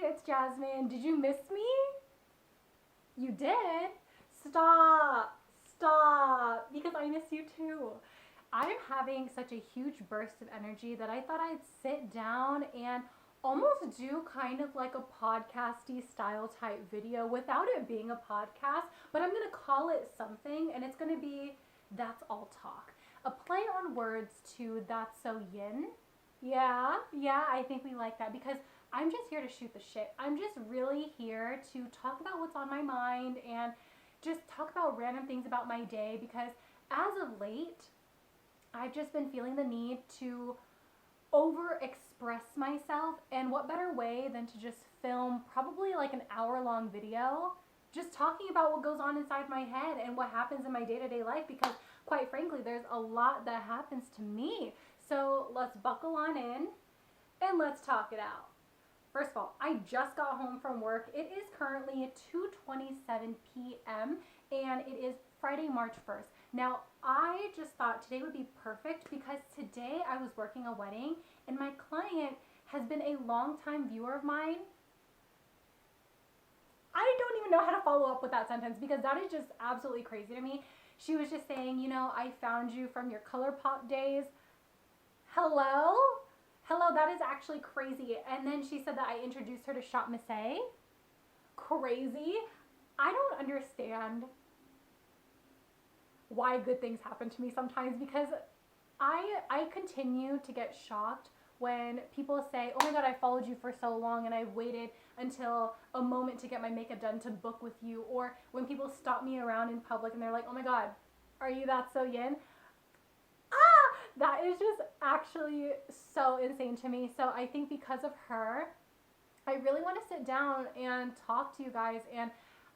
it's Jasmine. Did you miss me? You did? Stop, because I miss you too. I'm having such a huge burst of energy that I thought I'd sit down and almost do kind of like a podcasty style type video without it being a podcast, but I'm gonna call it something, and it's gonna be That's All Talk. A play on words to That's So Yin. Yeah, I think we like that because I'm just here to shoot the shit. I'm just really here to talk about what's on my mind and just talk about random things about my day, because as of late, I've just been feeling the need to over express myself, and what better way than to just film probably like an hour-long video just talking about what goes on inside my head and what happens in my day-to-day life, because quite frankly there's a lot that happens to me. So let's buckle on in and let's talk it out. First of all, I just got home from work. It is currently 2:27 p.m. and it is Friday, March 1st. Now, I just thought today would be perfect because today I was working a wedding and my client has been a longtime viewer of mine. I don't even know how to follow up with that sentence because that is just absolutely crazy to me. She was just saying, you know, I found you from your Colourpop days. Hello? Hello, that is actually crazy. And then she said that I introduced her to Shop Missy. Crazy. I don't understand why good things happen to me sometimes, because I continue to get shocked when people say, oh my God, I followed you for so long and I waited until a moment to get my makeup done to book with you. Or when people stop me around in public and they're like, oh my God, are you that so yin? That is just actually so insane to me. So I think because of her, I really want to sit down and talk to you guys. And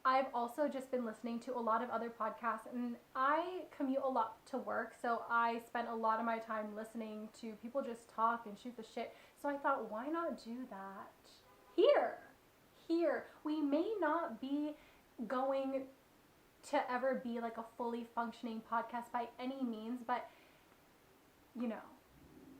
I've also just been listening to a lot of other podcasts, and I commute a lot to work, so I spent a lot of my time listening to people just talk and shoot the shit. So I thought, why not do that here? We may not be going to ever be like a fully functioning podcast by any means, but you know,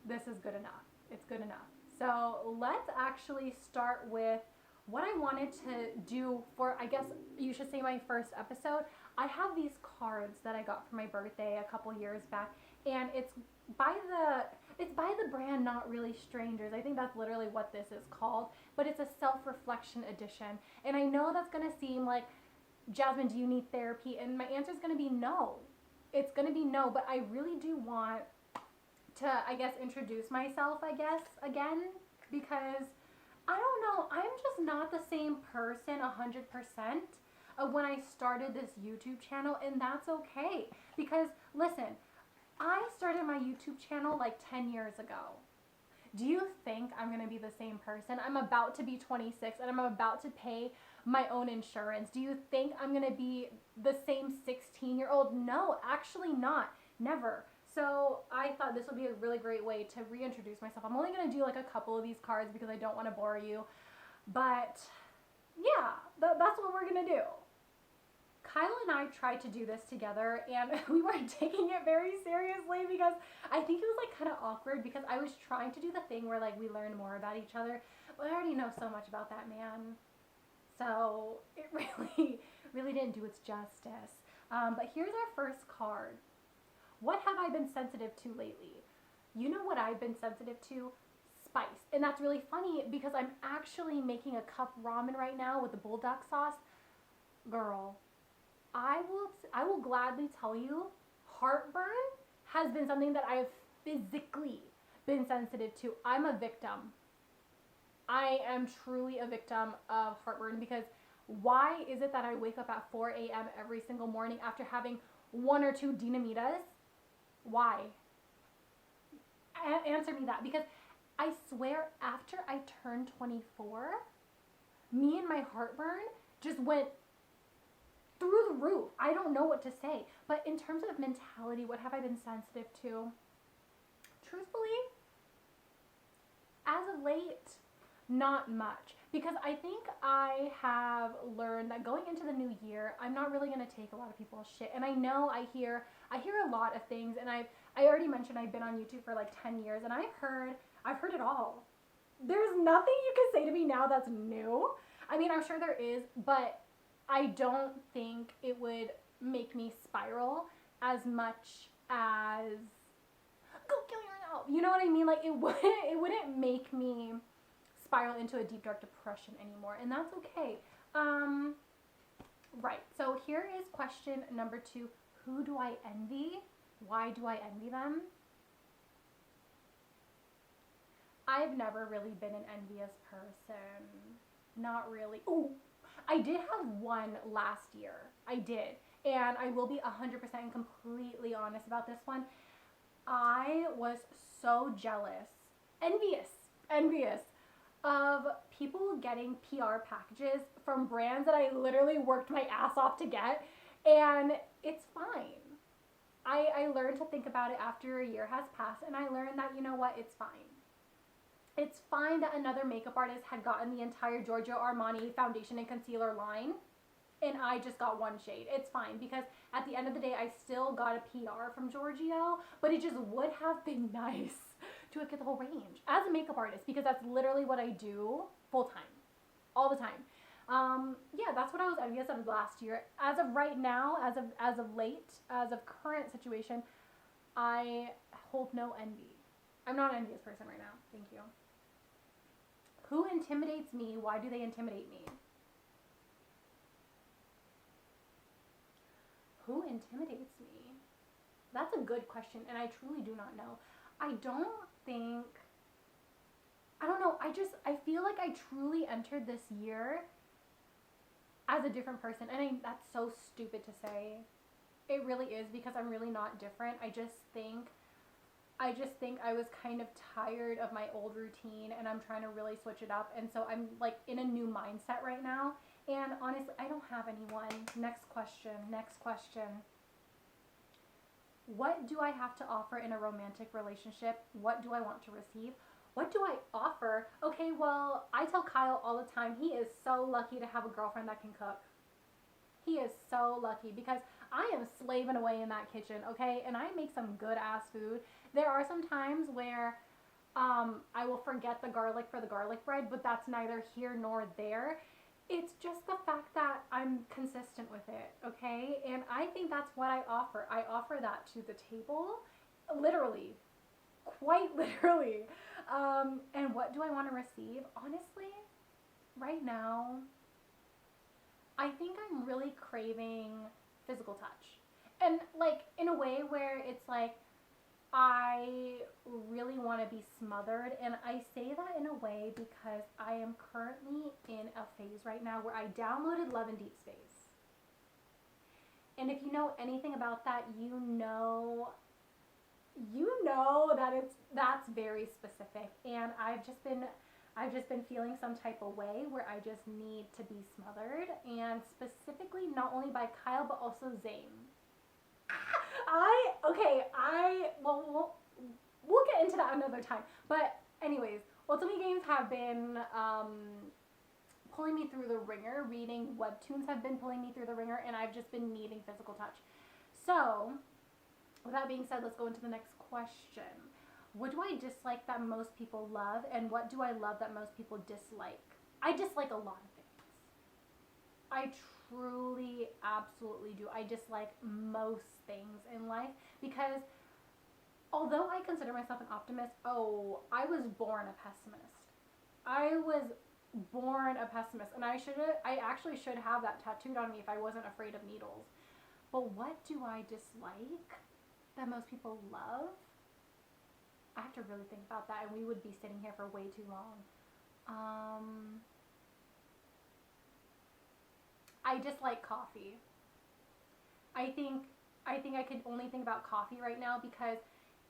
this is good enough. It's good enough. So let's actually start with what I wanted to do for, I guess you should say, my first episode. I have these cards that I got for my birthday a couple years back, and it's by the brand Not Really Strangers. I think that's literally what this is called, but it's a self-reflection edition. And I know that's gonna seem like, Jasmine, do you need therapy? And my answer is gonna be no. It's gonna be no, but I really do want to, I guess, introduce myself, I guess, again, because I don't know, I'm just not the same person 100% of when I started this YouTube channel, and that's okay. Because, listen, I started my YouTube channel like 10 years ago. Do you think I'm going to be the same person? I'm about to be 26 and I'm about to pay my own insurance. Do you think I'm going to be the same 16-year-old? No, actually not. Never. So I thought this would be a really great way to reintroduce myself. I'm only going to do like a couple of these cards because I don't want to bore you. But yeah, that's what we're going to do. Kyle and I tried to do this together and we weren't taking it very seriously because I think it was like kind of awkward because I was trying to do the thing where like we learn more about each other. But I already know so much about that man. So it really didn't do its justice. But here's our first card. What have I been sensitive to lately? You know what I've been sensitive to? Spice. And that's really funny because I'm actually making a cup ramen right now with the bulldog sauce. Girl, I will gladly tell you, heartburn has been something that I have physically been sensitive to. I'm a victim. I am truly a victim of heartburn because why is it that I wake up at 4 a.m. every single morning after having one or two dinamitas? Why? Answer me that, because I swear after I turned 24, me and my heartburn just went through the roof. I don't know what to say. But in terms of mentality, what have I been sensitive to? Truthfully, as of late, not much. Because I think I have learned that going into the new year, I'm not really going to take a lot of people's shit. And I know I hear a lot of things, and I already mentioned I've been on YouTube for like 10 years, and I've heard it all. there's nothing you can say to me now that's new. I mean, I'm sure there is, but I don't think it would make me spiral as much as go kill yourself. You know what I mean? Like it wouldn't make me spiral into a deep dark depression anymore, and that's okay. Right. So here is question number 2. Who do I envy? Why do I envy them? I've never really been an envious person. Not really. Oh, I did have one last year. I did. And I will be 100% completely honest about this one. I was so jealous, envious of people getting PR packages from brands that I literally worked my ass off to get. And it's fine. I learned to think about it after a year has passed, and I learned that, you know what, it's fine. It's fine that another makeup artist had gotten the entire Giorgio Armani foundation and concealer line, and I just got one shade. It's fine, because at the end of the day, I still got a PR from Giorgio, but it just would have been nice to get the whole range as a makeup artist, because that's literally what I do full time, all the time. Yeah, that's what I was envious of last year. As of right now, as of late, as of current situation, I hold no envy. I'm not an envious person right now. Thank you. Who intimidates me? Why do they intimidate me? Who intimidates me? That's a good question, and I truly do not know. I don't know. I feel like I truly entered this year as a different person, and that's so stupid to say. It really is, because I'm really not different. I just think I was kind of tired of my old routine, and I'm trying to really switch it up, and so I'm like in a new mindset right now. And honestly, I don't have anyone. Next question. What do I have to offer in a romantic relationship? What do I want to receive? What do I offer? Okay, well, I tell Kyle all the time, he is so lucky to have a girlfriend that can cook. He is so lucky, because I am slaving away in that kitchen, okay? And I make some good ass food. There are some times where I will forget the garlic for the garlic bread, but that's neither here nor there. It's just the fact that I'm consistent with it, okay? And I think that's what I offer. I offer that to the table, literally, quite literally. And what do I want to receive? Honestly, right now, I think I'm really craving physical touch. And like in a way where it's like, I really want to be smothered, and I say that in a way because I am currently in a phase right now where I downloaded Love and Deep Space. And if you know anything about that, you know that that's very specific, and I've just been feeling some type of way where I just need to be smothered, and specifically not only by Kyle but also Zayn. We'll get into that another time. But anyways, Ultimate Games have been pulling me through the ringer. Reading webtoons have been pulling me through the ringer, and I've just been needing physical touch. So, with that being said, let's go into the next question. What do I dislike that most people love, and what do I love that most people dislike? I dislike a lot of things. I truly, absolutely do. I dislike most things in life, because although I consider myself an optimist, I was born a pessimist. And I actually should have that tattooed on me if I wasn't afraid of needles. But what do I dislike that most people love? I have to really think about that, and we would be sitting here for way too long. I dislike coffee. I think I could only think about coffee right now, because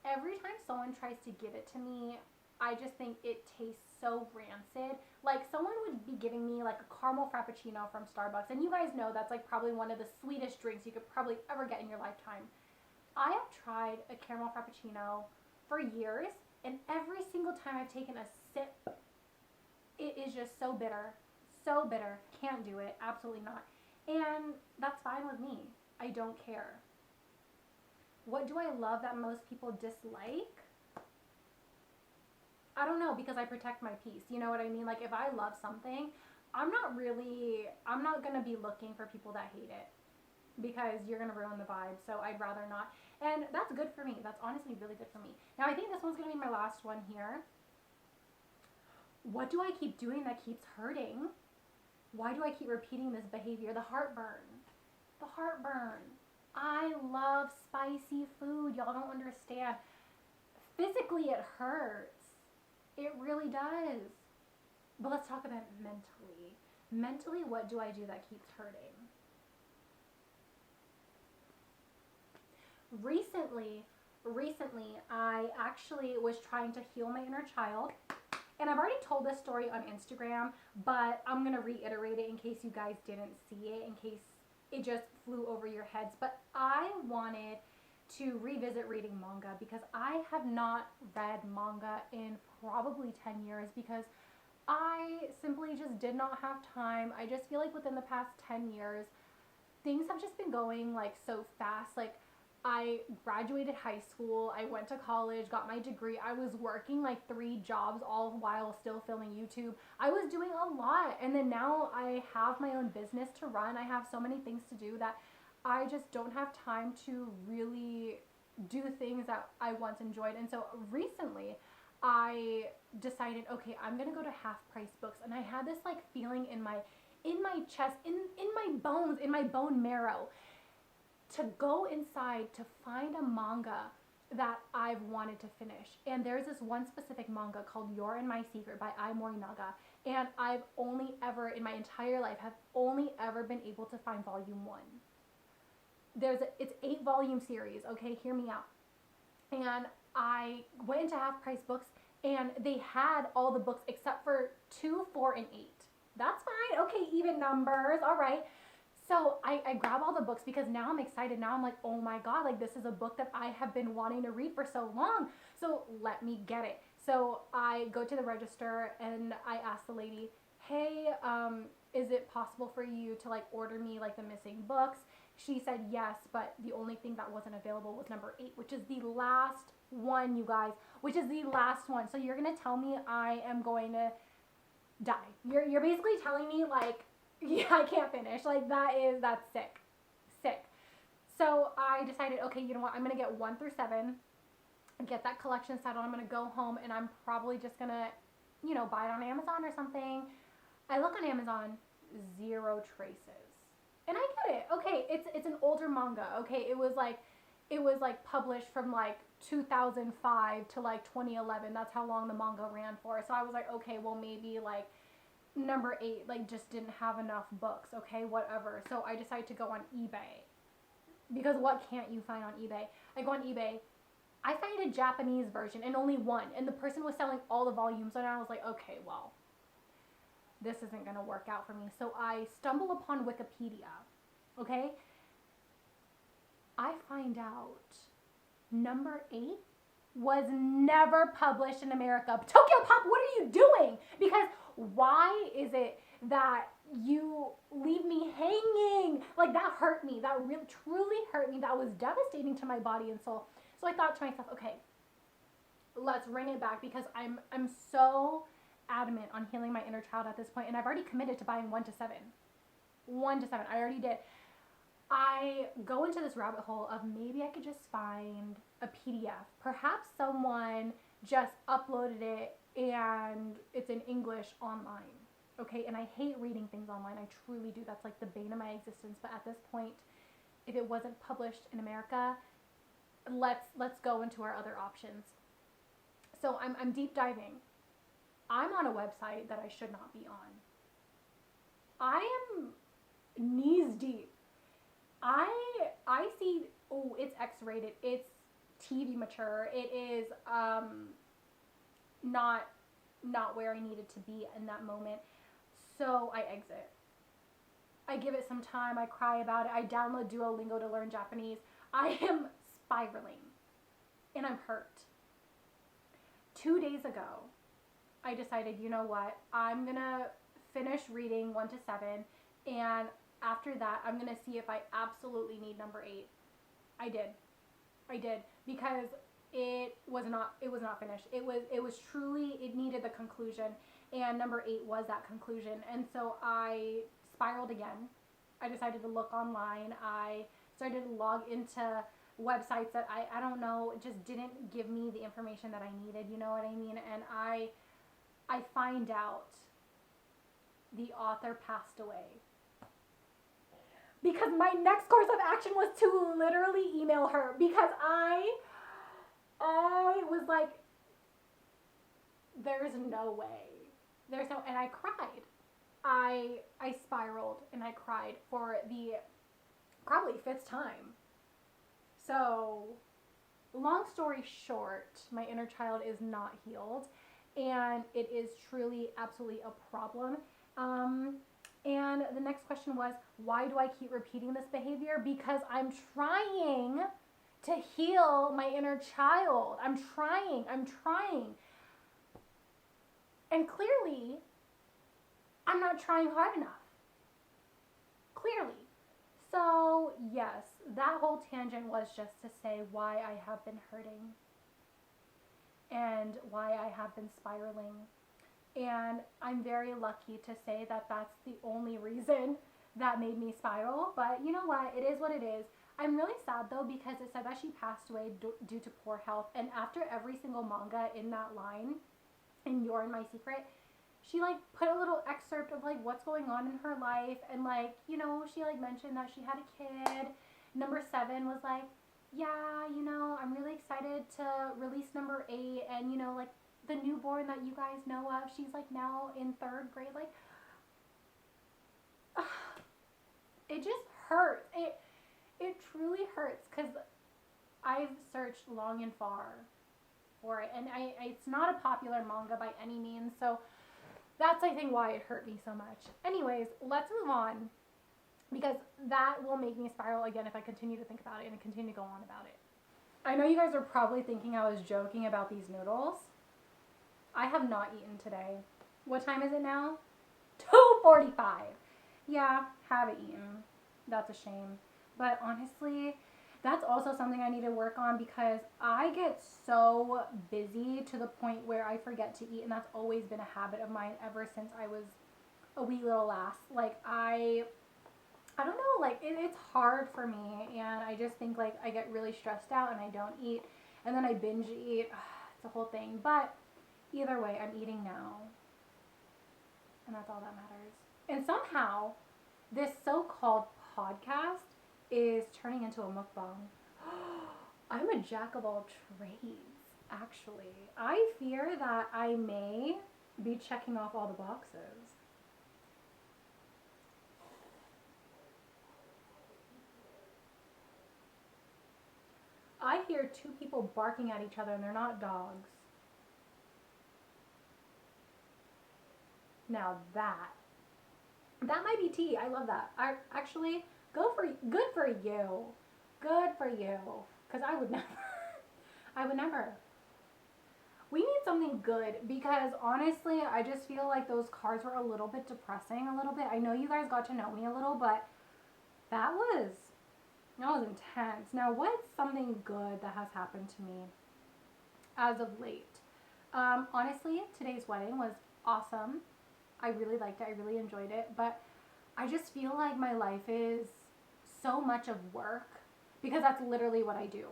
every time someone tries to give it to me, I just think it tastes so rancid. Like, someone would be giving me like a caramel frappuccino from Starbucks, and you guys know that's like probably one of the sweetest drinks you could probably ever get in your lifetime. I have tried a caramel frappuccino for years, and every single time I've taken a sip, it is just so bitter. So bitter. Can't do it. Absolutely not. And that's fine with me. I don't care. What do I love that most people dislike? I don't know, because I protect my peace. You know what I mean? Like, if I love something, I'm not going to be looking for people that hate it, because you're going to ruin the vibe. So I'd rather not. And that's good for me. That's honestly really good for me. Now, I think this one's going to be my last one here. What do I keep doing that keeps hurting? Why do I keep repeating this behavior? The heartburn. The heartburn. I love spicy food. Y'all don't understand. Physically, it hurts. It really does. But let's talk about mentally. Mentally, what do I do that keeps hurting? Recently, I actually was trying to heal my inner child. And I've already told this story on Instagram, but I'm going to reiterate it in case you guys didn't see it, in case it just flew over your heads. But I wanted to revisit reading manga, because I have not read manga in probably 10 years, because I simply just did not have time. I just feel like within the past 10 years, things have just been going like so fast. Like, I graduated high school, I went to college, got my degree, I was working like 3 jobs all while still filming YouTube. I was doing a lot, and then now I have my own business to run. I have so many things to do that I just don't have time to really do things that I once enjoyed. And so recently I decided, okay, I'm gonna go to Half Price Books, and I had this like feeling in my chest, in my bones, in my bone marrow, to go inside to find a manga that I've wanted to finish. And there's this one specific manga called You're in My Secret by Ai Morinaga. And I've only ever, in my entire life, have only ever been able to find volume 1. It's 8 volume series, okay, hear me out. And I went into Half Price Books, and they had all the books except for 2, 4, and 8. That's fine, okay, even numbers, all right. So I grab all the books, because now I'm excited. Now I'm like, oh my God, like this is a book that I have been wanting to read for so long. So let me get it. So I go to the register, and I ask the lady, hey, is it possible for you to like order me like the missing books? She said yes, but the only thing that wasn't available was number 8, which is the last one, you guys, which is the last one. So you're going to tell me I am going to die. You're basically telling me like, yeah, I can't finish. Like that's sick. So I decided, okay, you know what? I'm going to get 1 through 7, get that collection settled. I'm going to go home, and I'm probably just going to, you know, buy it on Amazon or something. I look on Amazon, 0 traces. And I get it. Okay, it's an older manga. Okay, it was like published from like 2005 to like 2011. That's how long the manga ran for. So I was like, okay, well maybe like number 8 like just didn't have enough books. Okay, whatever. So I decided to go on eBay, because what can't you find on eBay? I go on eBay. I find a Japanese version, and only one. And the person was selling all the volumes, and I was like, okay, well, this isn't going to work out for me. So I stumble upon Wikipedia, okay? I find out number 8 was never published in America. Tokyo Pop, what are you doing? Because why is it that you leave me hanging? Like, that hurt me. That really, truly hurt me. That was devastating to my body and soul. So I thought to myself, okay, let's bring it back, because I'm so adamant on healing my inner child at this point, and I've already committed to buying 1 to 7. 1 to 7, I already did. I go into this rabbit hole of maybe I could just find a PDF. Perhaps someone just uploaded it and it's in English online. Okay, and I hate reading things online. I truly do. That's like the bane of my existence. But at this point, if it wasn't published in America, let's go into our other options. So I'm deep diving. I'm on a website that I should not be on. I am knees deep. I see, oh, it's X-rated. It's TV mature. It is not where I needed to be in that moment. So I exit. I give it some time. I cry about it. I download Duolingo to learn Japanese. I am spiraling, and I'm hurt. 2 days ago, I decided, you know what, I'm going to finish reading 1 to 7, and after that, I'm going to see if I absolutely need number 8. I did, because it was not finished. It was truly, it needed the conclusion, and number 8 was that conclusion. And so I spiraled again. I decided to look online. I started to log into websites that I don't know, just didn't give me the information that I needed, you know what I mean? And I find out the author passed away. Because my next course of action was to literally email her, because I was like, there's no way. There's no, and I cried. I spiraled and I cried for the probably 5th time. So, long story short, my inner child is not healed, and it is truly, absolutely a problem. And the next question was, why do I keep repeating this behavior? Because I'm trying to heal my inner child. I'm trying. And clearly, I'm not trying hard enough. Clearly. So, yes, that whole tangent was just to say why I have been hurting and why I have been spiraling. And I'm very lucky to say that that's the only reason that made me spiral. But you know what? It is what it is. I'm really sad though, because it said that she passed away due to poor health. And after every single manga in that line, in You're in My Secret, she like put a little excerpt of like what's going on in her life, and like, you know, she like mentioned that she had a kid. Number 7 was like, yeah, you know, I'm really excited to release number 8, and you know, like the newborn that you guys know of, she's like now in 3rd grade. Like, it just hurts. It truly hurts, because I've searched long and far for it, and it's not a popular manga by any means, so that's, I think, why it hurt me so much. Anyways, let's move on, because that will make me spiral again if I continue to think about it and continue to go on about it. I know you guys are probably thinking I was joking about these noodles. I have not eaten today. What time is it now? 2:45. Yeah, haven't eaten. That's a shame. But honestly, that's also something I need to work on, because I get so busy to the point where I forget to eat, and that's always been a habit of mine ever since I was a wee little lass. Like, I don't know, like, it's hard for me, and I just think, like, I get really stressed out and I don't eat, and then I binge eat. It's a whole thing. But either way, I'm eating now, and that's all that matters. And somehow, this so-called podcast is turning into a mukbang. I'm a jack of all trades, actually. I fear that I may be checking off all the boxes. I hear 2 people barking at each other, and they're not dogs. Now that might be tea. I love that. Actually, good for you. Good for you. Because I would never. I would never. We need something good, because honestly, I just feel like those cards were a little bit depressing, a little bit. I know you guys got to know me a little, but that was intense. Now, what's something good that has happened to me as of late? Honestly, today's wedding was awesome. I really liked it. I really enjoyed it. But I just feel like my life is so much of work, because that's literally what I do.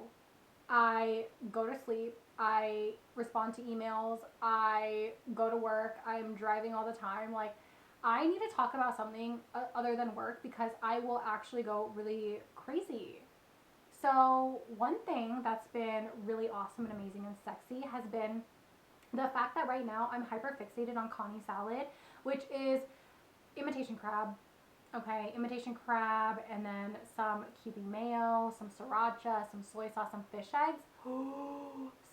I go to sleep. I respond to emails. I go to work. I'm driving all the time. Like, I need to talk about something other than work, because I will actually go really crazy. So one thing that's been really awesome and amazing and sexy has been the fact that right now I'm hyper fixated on Connie salad, which is imitation crab. Okay, imitation crab, and then some Kewpie mayo, some sriracha, some soy sauce, some fish eggs.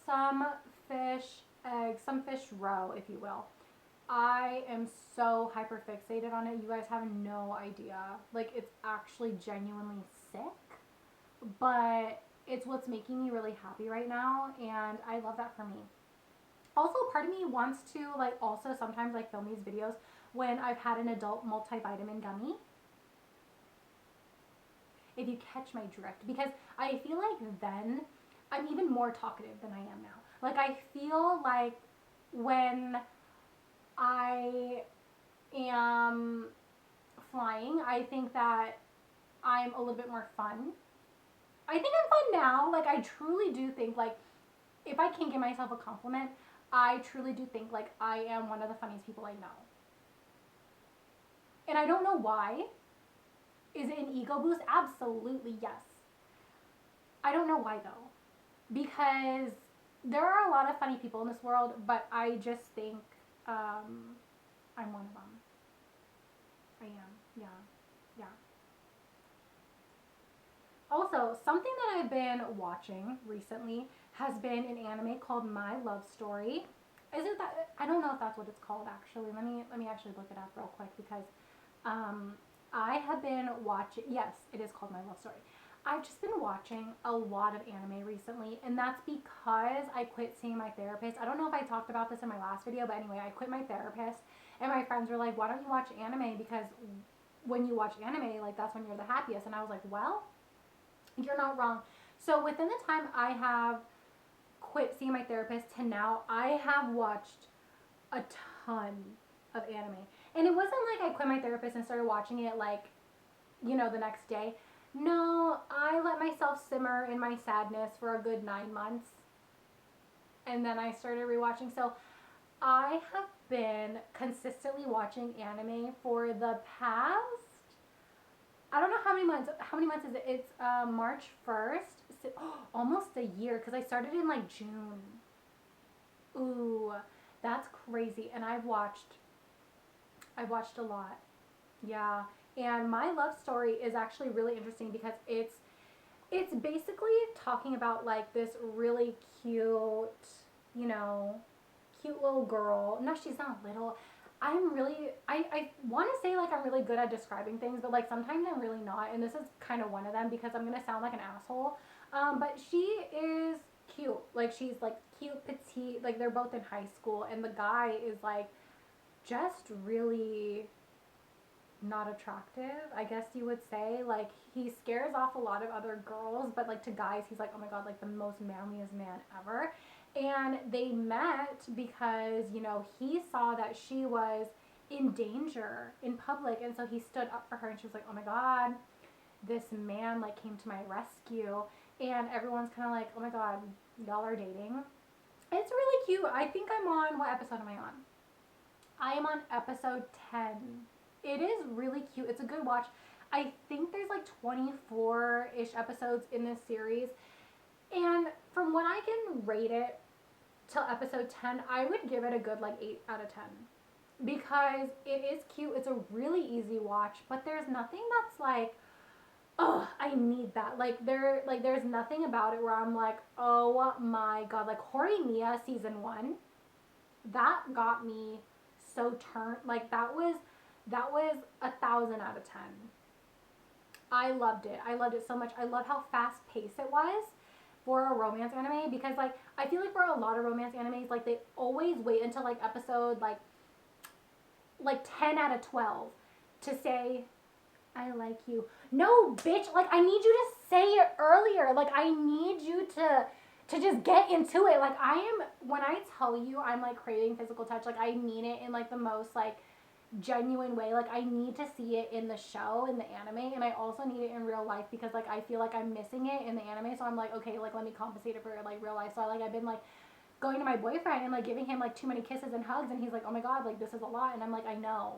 Some fish eggs, some fish roe, if you will. I am so hyper fixated on it. You guys have no idea. Like, it's actually genuinely sick, but it's what's making me really happy right now, and I love that for me. Also, part of me wants to, like, also sometimes, like, film these videos when I've had an adult multivitamin gummy, if you catch my drift, because I feel like then I'm even more talkative than I am now. Like, I feel like when I am flying, I think that I'm a little bit more fun. I think I'm fun now. Like, I truly do think, like, if I can't give myself a compliment, I truly do think, like, I am one of the funniest people I know. And I don't know why. Is it an ego boost? Absolutely, yes. I don't know why, though. Because there are a lot of funny people in this world, but I just think I'm one of them. I am, yeah. Also, something that I've been watching recently has been an anime called My Love Story. Isn't that? I don't know if that's what it's called actually. Let me actually look it up real quick because I have been watching. Yes, it is called My Love Story. I've just been watching a lot of anime recently, and that's because I quit seeing my therapist. I don't know if I talked about this in my last video, but anyway, I quit my therapist, and my friends were like, "Why don't you watch anime? Because when you watch anime, like that's when you're the happiest." And I was like, "Well, you're not wrong." So within the time I have quit seeing my therapist to now, I have watched a ton of anime. And it wasn't like I quit my therapist and started watching it like, you know, the next day. No, I let myself simmer in my sadness for a good 9 months. And then I started rewatching. So I have been consistently watching anime for the past, I don't know how many months. How many months is it? It's March 1st. Almost a year because I started in like June. Ooh, that's crazy. And I've watched a lot. Yeah. And My Love Story is actually really interesting because it's basically talking about like this really cute, you know, cute little girl. No, she's not little. I want to say like I'm really good at describing things, but like sometimes I'm really not. And this is kind of one of them because I'm going to sound like an asshole. But she is cute. Like she's like cute, petite. Like they're both in high school. And the guy is like just really not attractive, I guess you would say. Like he scares off a lot of other girls, but like to guys he's like, oh my god, like the most manliest man ever. And they met because, you know, he saw that she was in danger in public, and so he stood up for her, and she was like, oh my god, this man like came to my rescue. And everyone's kind of like, oh my god, y'all are dating. It's really cute. I think I'm on, what episode am I on? I am on episode 10. It is really cute. It's a good watch. I think there's like 24-ish episodes in this series. And from what I can rate it till episode 10, I would give it a good like 8 out of 10. Because it is cute. It's a really easy watch. But there's nothing that's like, oh, I need that. There's nothing about it where I'm like, oh my god. Like Horimiya season 1, that got me so turned. Like that was 1,000 out of 10. I loved it. I loved it so much. I love how fast paced it was for a romance anime, because like I feel like for a lot of romance animes, like they always wait until like episode like 10 out of 12 to say I like you. No, bitch, like I need you to say it earlier. Like I need you to just get into it. Like I am, when I tell you I'm like craving physical touch, like I mean it in like the most like genuine way. Like I need to see it in the show, in the anime, and I also need it in real life because like I feel like I'm missing it in the anime. So I'm like, okay, like let me compensate it for like real life. So I've been like going to my boyfriend and like giving him like too many kisses and hugs, and he's like, oh my god, like this is a lot. And I'm like, I know.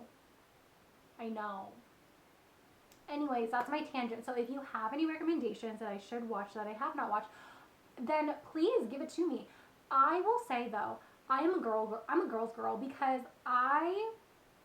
Anyways, that's my tangent. So if you have any recommendations that I should watch that I have not watched, then please give it to me. I will say though, I'm a girl's girl because I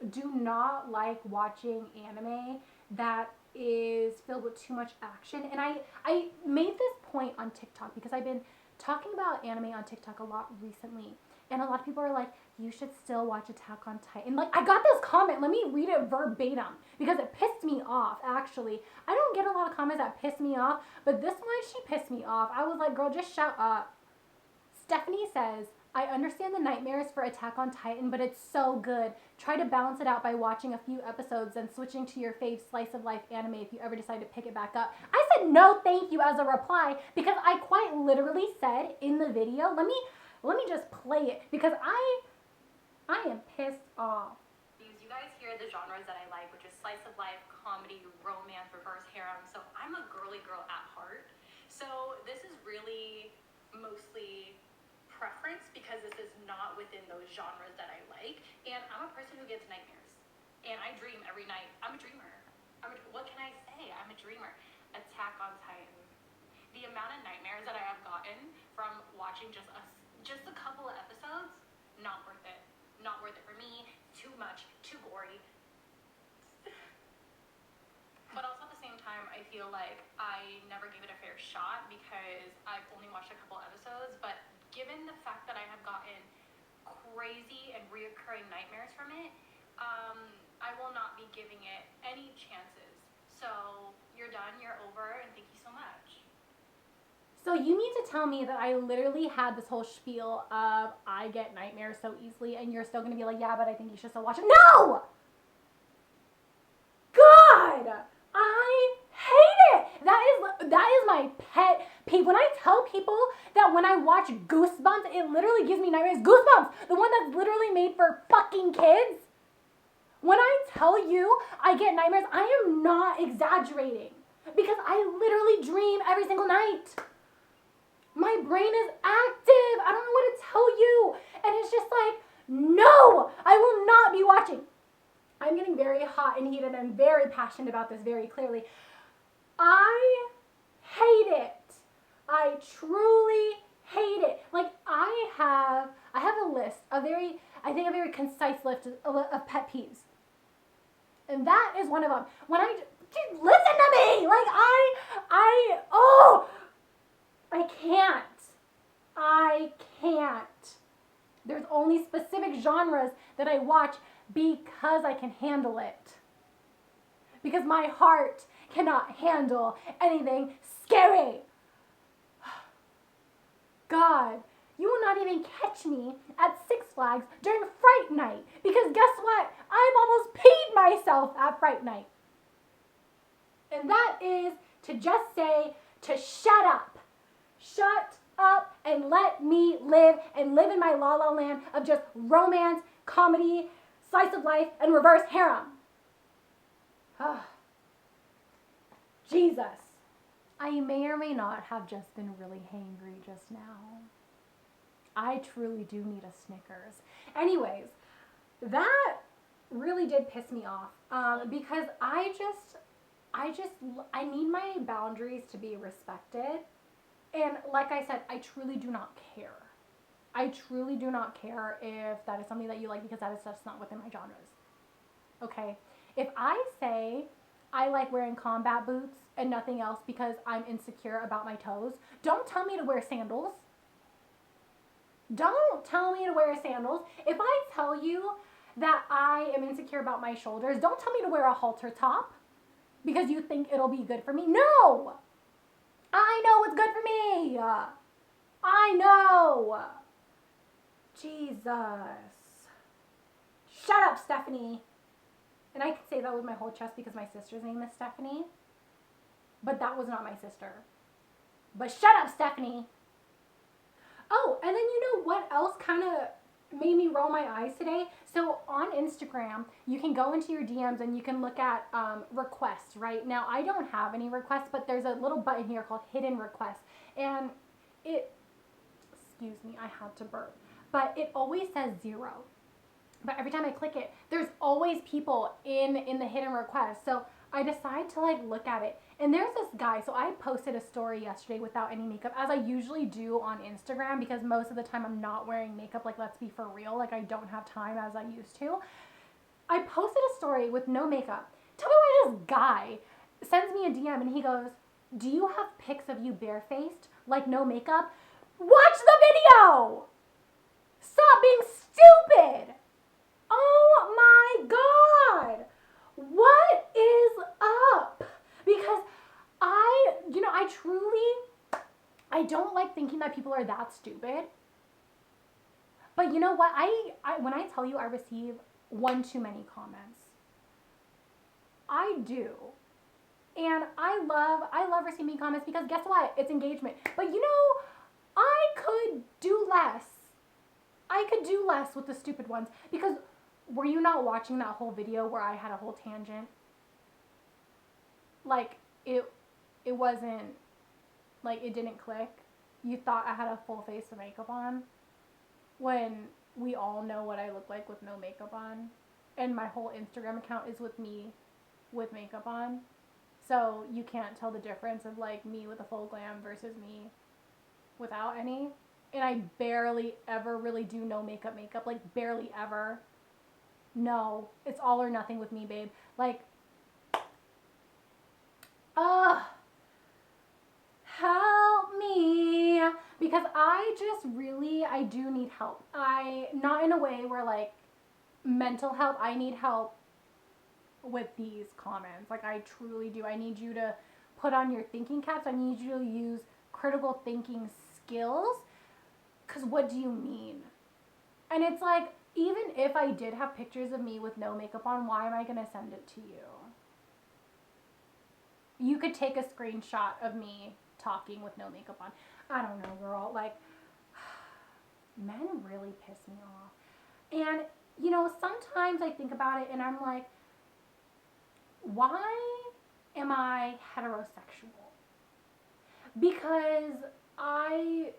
do not like watching anime that is filled with too much action. And I made this point on TikTok because I've been talking about anime on TikTok a lot recently. And a lot of people are like, you should still watch Attack on Titan. Like, I got this comment. Let me read it verbatim because it pissed me off, actually. I don't get a lot of comments that piss me off, but this one, she pissed me off. I was like, girl, just shut up. Stephanie says, I understand the nightmares for Attack on Titan, but it's so good. Try to balance it out by watching a few episodes and switching to your fave slice of life anime if you ever decide to pick it back up. I said no thank you as a reply because I quite literally said in the video, let me just play it because I am pissed off. You guys hear the genres that I like, which is slice of life, comedy, romance, reverse harem. So I'm a girly girl at heart. So this is really mostly preference because this is not within those genres that I like. And I'm a person who gets nightmares. And I dream every night. I'm a dreamer. What can I say? I'm a dreamer. Attack on Titan. The amount of nightmares that I have gotten from watching just a couple of episodes, not worth it. Not worth it for me. Too much. Too gory. But also at the same time, I feel like I never gave it a fair shot because I've only watched a couple episodes. But given the fact that I have gotten crazy and reoccurring nightmares from it, I will not be giving it any chances. So you're done, you're over, and thank you so much. So you mean to tell me that I literally had this whole spiel of I get nightmares so easily and you're still going to be like, yeah, but I think you should still watch it. No! God! I hate it! That is my pet peeve. When I tell people that when I watch Goosebumps, it literally gives me nightmares. Goosebumps! The one that's literally made for fucking kids. When I tell you I get nightmares, I am not exaggerating. Because I literally dream every single night. My brain is active. I don't know what to tell you. And it's just like, no, I will not be watching. I'm getting very hot and heated and very passionate about this very clearly. I hate it. I truly hate it. Like I have a list, a very concise list of pet peeves. And that is one of them. When just listen to me. Like I can't. There's only specific genres that I watch because I can handle it. Because my heart cannot handle anything scary. God, you will not even catch me at Six Flags during Fright Night. Because guess what? I've almost peed myself at Fright Night. And that is to just say to shut up. Shut up and let me live and live in my la la land of just romance, comedy, slice of life, and reverse harem. Jesus. I may or may not have just been really hangry just now. I truly do need a Snickers. Anyways, that really did piss me off because I need my boundaries to be respected. And like I said, I truly do not care. I truly do not care if that is something that you like because that is just not within my genres. Okay? If I say I like wearing combat boots and nothing else because I'm insecure about my toes, don't tell me to wear sandals. Don't tell me to wear sandals. If I tell you that I am insecure about my shoulders, don't tell me to wear a halter top because you think it'll be good for me. No! I know what's good for me. I know. Jesus. Shut up, Stephanie. And I can say that with my whole chest because my sister's name is Stephanie. But that was not my sister. But shut up, Stephanie. Oh, and then you know what else kind of made me roll my eyes today? So on Instagram, you can go into your DMs and you can look at requests, right? Now, I don't have any requests, but there's a little button here called hidden requests. And excuse me, I had to burp. But it always says 0. But every time I click it, there's always people in the hidden requests. So I decide to like look at it. And there's this guy. So I posted a story yesterday without any makeup, as I usually do on Instagram, because most of the time I'm not wearing makeup. Like, let's be for real. Like, I don't have time as I used to. I posted a story with no makeup. Tell me why this guy sends me a DM and he goes, do you have pics of you barefaced, like no makeup? Watch the video! Stop being stupid! Oh my God! What is up? Because I don't like thinking that people are that stupid. But you know what? I when I tell you I receive one too many comments, I do. And I love receiving comments because guess what? It's engagement. But you know, I could do less. I could do less with the stupid ones. Because were you not watching that whole video where I had a whole tangent? Like, it wasn't, like, it didn't click. You thought I had a full face of makeup on when we all know what I look like with no makeup on. And my whole Instagram account is with me with makeup on. So you can't tell the difference of like me with a full glam versus me without any. And I barely ever really do no makeup, like barely ever. No, it's all or nothing with me, babe. Like, help me. Because I do need help. Not in a way where like mental help, I need help with these comments. Like, I truly do. I need you to put on your thinking caps. I need you to use critical thinking skills. Because what do you mean? And it's like, even if I did have pictures of me with no makeup on, why am I going to send it to you? You could take a screenshot of me talking with no makeup on. I don't know, girl. Like, men really piss me off. And, you know, sometimes I think about it and I'm like, why am I heterosexual? Because I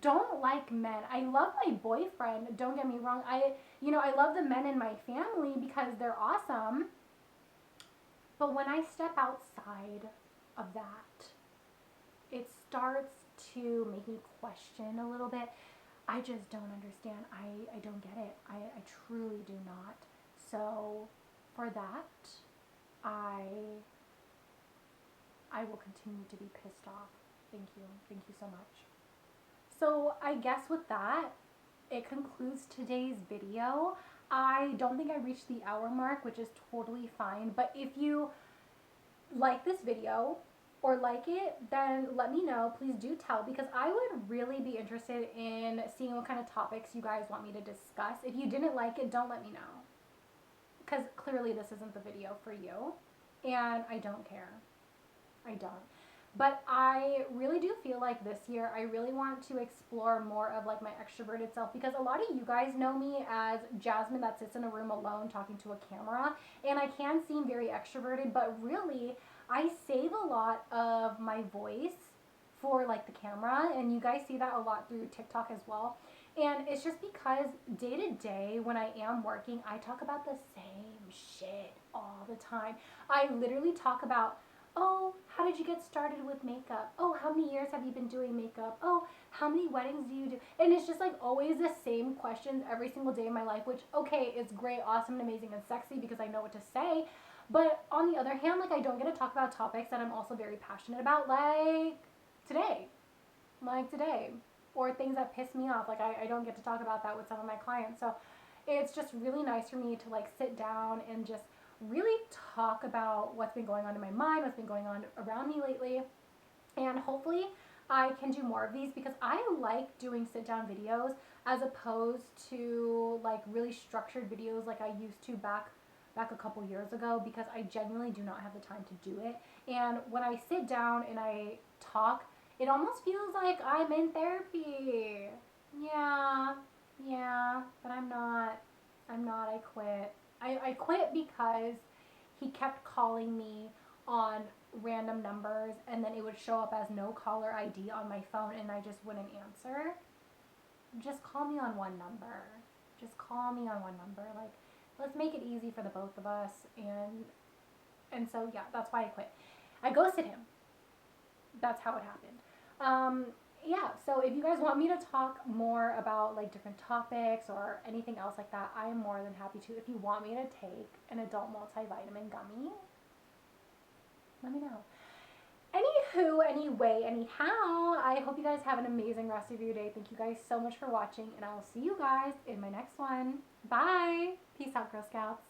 don't like men. I love my boyfriend, don't get me wrong. I love the men in my family because they're awesome. But when I step outside of that, it starts to make me question a little bit. I just don't understand. I don't get it. I truly do not. So for that, I will continue to be pissed off. Thank you. Thank you so much. So I guess with that, it concludes today's video. I don't think I reached the hour mark, which is totally fine. But if you like this video or like it, then let me know. Please do tell, because I would really be interested in seeing what kind of topics you guys want me to discuss. If you didn't like it, don't let me know, because clearly this isn't the video for you, and I don't care. I don't. But I really do feel like this year I really want to explore more of like my extroverted self, because a lot of you guys know me as Jasmine that sits in a room alone talking to a camera, and I can seem very extroverted, but really I save a lot of my voice for like the camera, and you guys see that a lot through TikTok as well. And it's just because day to day when I am working, I talk about the same shit all the time. I literally talk about, oh, how did you get started with makeup? Oh, how many years have you been doing makeup? Oh, how many weddings do you do? And it's just like always the same questions every single day of my life, which, okay, it's great, awesome, and amazing, and sexy because I know what to say. But on the other hand, like, I don't get to talk about topics that I'm also very passionate about, like today. Or things that piss me off. Like, I don't get to talk about that with some of my clients. So it's just really nice for me to like sit down and just really talk about what's been going on in my mind, what's been going on around me lately. And hopefully I can do more of these, because I like doing sit down videos as opposed to like really structured videos like I used to back a couple years ago, because I genuinely do not have the time to do it. And when I sit down and I talk, it almost feels like I'm in therapy. Yeah, but I'm not. I quit. I quit because he kept calling me on random numbers, and then it would show up as no caller ID on my phone, and I just wouldn't answer. Just call me on one number. Like, let's make it easy for the both of us. And so yeah, that's why I quit. I ghosted him. That's how it happened. Yeah, so if you guys want me to talk more about like different topics or anything else like that, I am more than happy to. If you want me to take an adult multivitamin gummy, let me know. Anywho, anyway, anyhow, I hope you guys have an amazing rest of your day. Thank you guys so much for watching, and I will see you guys in my next one. Bye. Peace out, Girl Scouts.